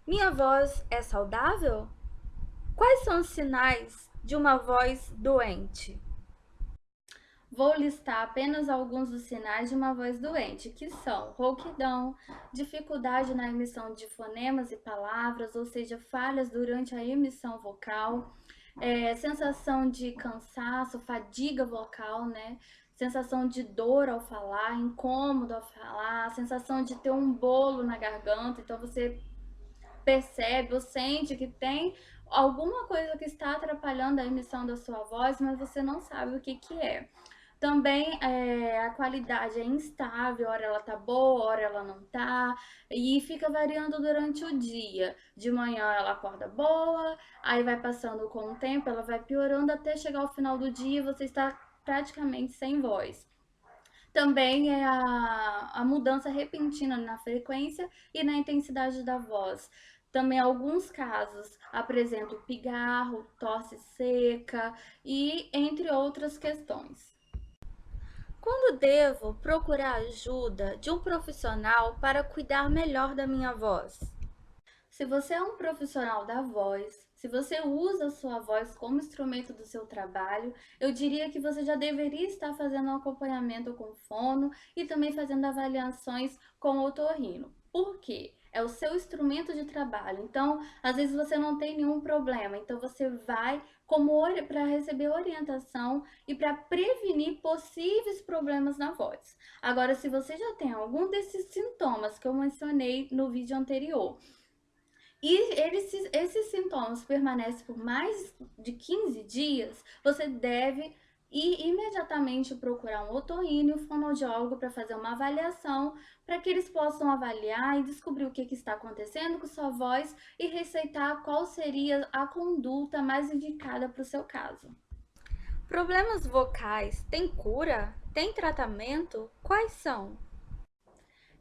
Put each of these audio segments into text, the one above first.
Minha voz é saudável? Quais são os sinais de uma voz doente? Vou listar apenas alguns dos sinais de uma voz doente, que são rouquidão, dificuldade na emissão de fonemas e palavras, ou seja, falhas durante a emissão vocal, sensação de cansaço, fadiga vocal, né? Sensação de dor ao falar, incômodo ao falar, sensação de ter um bolo na garganta, então você percebe ou sente que tem alguma coisa que está atrapalhando a emissão da sua voz, mas você não sabe o que que é. Também a qualidade é instável, hora ela tá boa, hora ela não tá, e fica variando durante o dia. De manhã ela acorda boa, aí vai passando com o tempo, ela vai piorando até chegar ao final do dia e você está praticamente sem voz. Também é a mudança repentina na frequência e na intensidade da voz. Também alguns casos apresentam pigarro, tosse seca e entre outras questões. Quando devo procurar ajuda de um profissional para cuidar melhor da minha voz? Se você é um profissional da voz, se você usa a sua voz como instrumento do seu trabalho, eu diria que você já deveria estar fazendo um acompanhamento com fono e também fazendo avaliações com otorrino. Por quê? É o seu instrumento de trabalho. Então, às vezes você não tem nenhum problema. Então, você vai como para receber orientação e para prevenir possíveis problemas na voz. Agora, se você já tem algum desses sintomas que eu mencionei no vídeo anterior, e esses sintomas permanecem por mais de 15 dias, você deve ir imediatamente procurar um otorrino e um fonoaudiólogo para fazer uma avaliação, para que eles possam avaliar e descobrir o que está acontecendo com sua voz e receitar qual seria a conduta mais indicada para o seu caso. Problemas vocais têm cura? Tem tratamento? Quais são?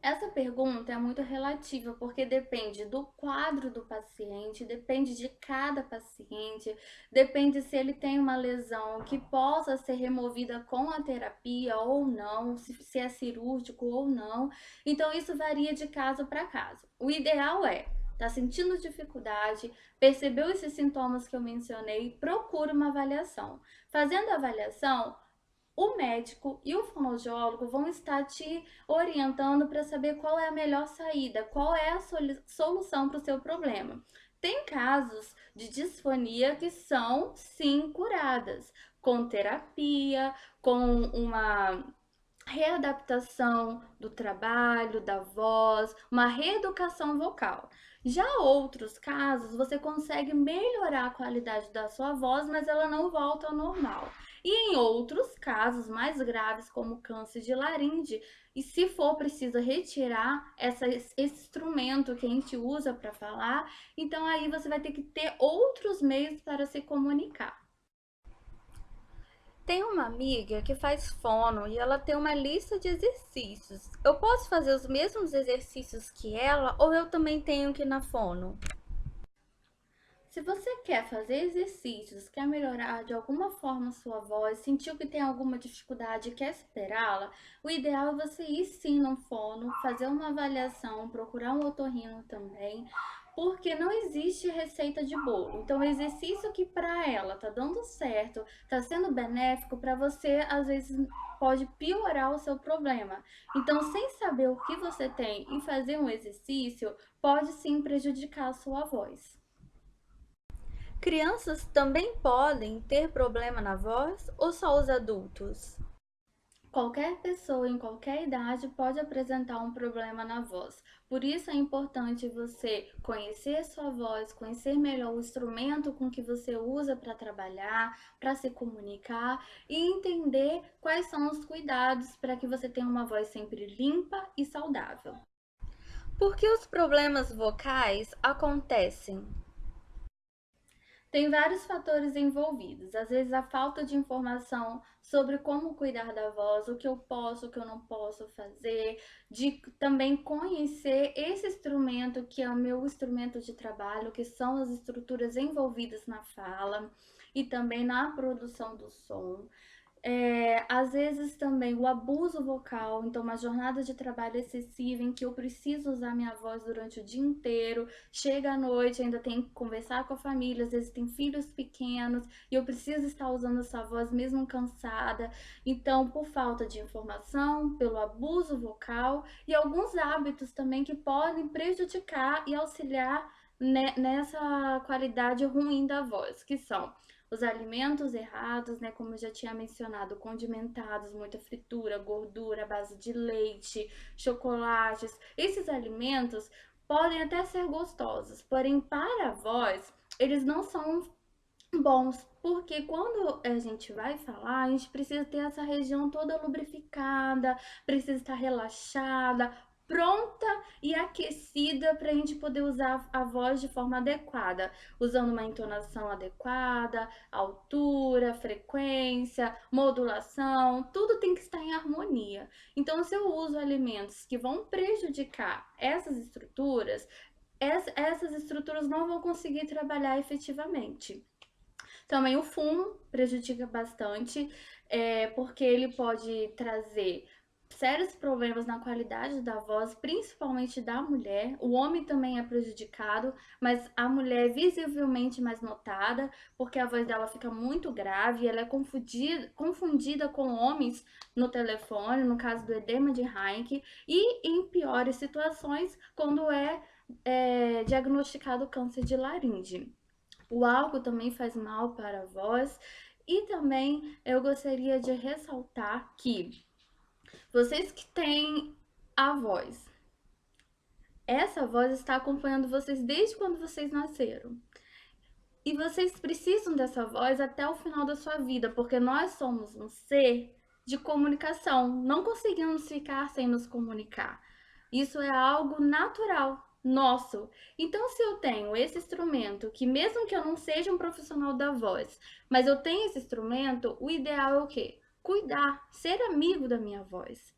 Essa pergunta é muito relativa porque depende do quadro do paciente, depende de cada paciente, depende se ele tem uma lesão que possa ser removida com a terapia ou não, se é cirúrgico ou não. Então, isso varia de caso para caso. O ideal é tá sentindo dificuldade, percebeu esses sintomas que eu mencionei, procura uma avaliação. Fazendo a avaliação, o médico e o fonoaudiólogo vão estar te orientando para saber qual é a melhor saída, qual é a solução para o seu problema. Tem casos de disfonia que são sim curadas com terapia, com uma readaptação do trabalho, da voz, uma reeducação vocal. Já outros casos, você consegue melhorar a qualidade da sua voz, mas ela não volta ao normal. E em outros casos mais graves, como câncer de laringe, e se for preciso retirar esse instrumento que a gente usa para falar, então aí você vai ter que ter outros meios para se comunicar. Tem uma amiga que faz fono e ela tem uma lista de exercícios. Eu posso fazer os mesmos exercícios que ela ou eu também tenho que ir na fono? Se você quer fazer exercícios, quer melhorar de alguma forma a sua voz, sentiu que tem alguma dificuldade e quer superá-la, o ideal é você ir sim no fono, fazer uma avaliação, procurar um otorrino também, porque não existe receita de bolo. Então, o exercício que para ela tá dando certo, tá sendo benéfico para você, às vezes pode piorar o seu problema. Então, sem saber o que você tem e fazer um exercício, pode sim prejudicar a sua voz. Crianças também podem ter problema na voz ou só os adultos? Qualquer pessoa em qualquer idade pode apresentar um problema na voz. Por isso é importante você conhecer sua voz, conhecer melhor o instrumento com que você usa para trabalhar, para se comunicar e entender quais são os cuidados para que você tenha uma voz sempre limpa e saudável. Por que os problemas vocais acontecem? Tem vários fatores envolvidos. Às vezes, a falta de informação sobre como cuidar da voz, o que eu posso, o que eu não posso fazer, de também conhecer esse instrumento que é o meu instrumento de trabalho, que são as estruturas envolvidas na fala e também na produção do som. Às vezes também o abuso vocal, então uma jornada de trabalho excessiva em que eu preciso usar minha voz durante o dia inteiro, chega à noite, ainda tem que conversar com a família, às vezes tem filhos pequenos e eu preciso estar usando essa voz mesmo cansada. Então, por falta de informação, pelo abuso vocal e alguns hábitos também que podem prejudicar e auxiliar nessa qualidade ruim da voz, que são os alimentos errados, né, como eu já tinha mencionado, condimentados, muita fritura, gordura à base de leite, chocolates. Esses alimentos podem até ser gostosos, porém para a voz, eles não são bons, porque quando a gente vai falar, a gente precisa ter essa região toda lubrificada, precisa estar relaxada, pronta e aquecida para a gente poder usar a voz de forma adequada, usando uma entonação adequada, altura, frequência, modulação, tudo tem que estar em harmonia. Então, se eu uso alimentos que vão prejudicar essas estruturas não vão conseguir trabalhar efetivamente. Também o fumo prejudica bastante, porque ele pode trazer sérios problemas na qualidade da voz, principalmente da mulher. O homem também é prejudicado, mas a mulher é visivelmente mais notada, porque a voz dela fica muito grave, ela é confundida com homens no telefone, no caso do edema de Heinck, e em piores situações, quando é diagnosticado câncer de laringe. O álcool também faz mal para a voz. E também eu gostaria de ressaltar que vocês que têm a voz, essa voz está acompanhando vocês desde quando vocês nasceram. E vocês precisam dessa voz até o final da sua vida, porque nós somos um ser de comunicação, não conseguimos ficar sem nos comunicar. Isso é algo natural, nosso. Então, se eu tenho esse instrumento, que mesmo que eu não seja um profissional da voz, mas eu tenho esse instrumento, o ideal é o quê? Cuidar, ser amigo da minha voz.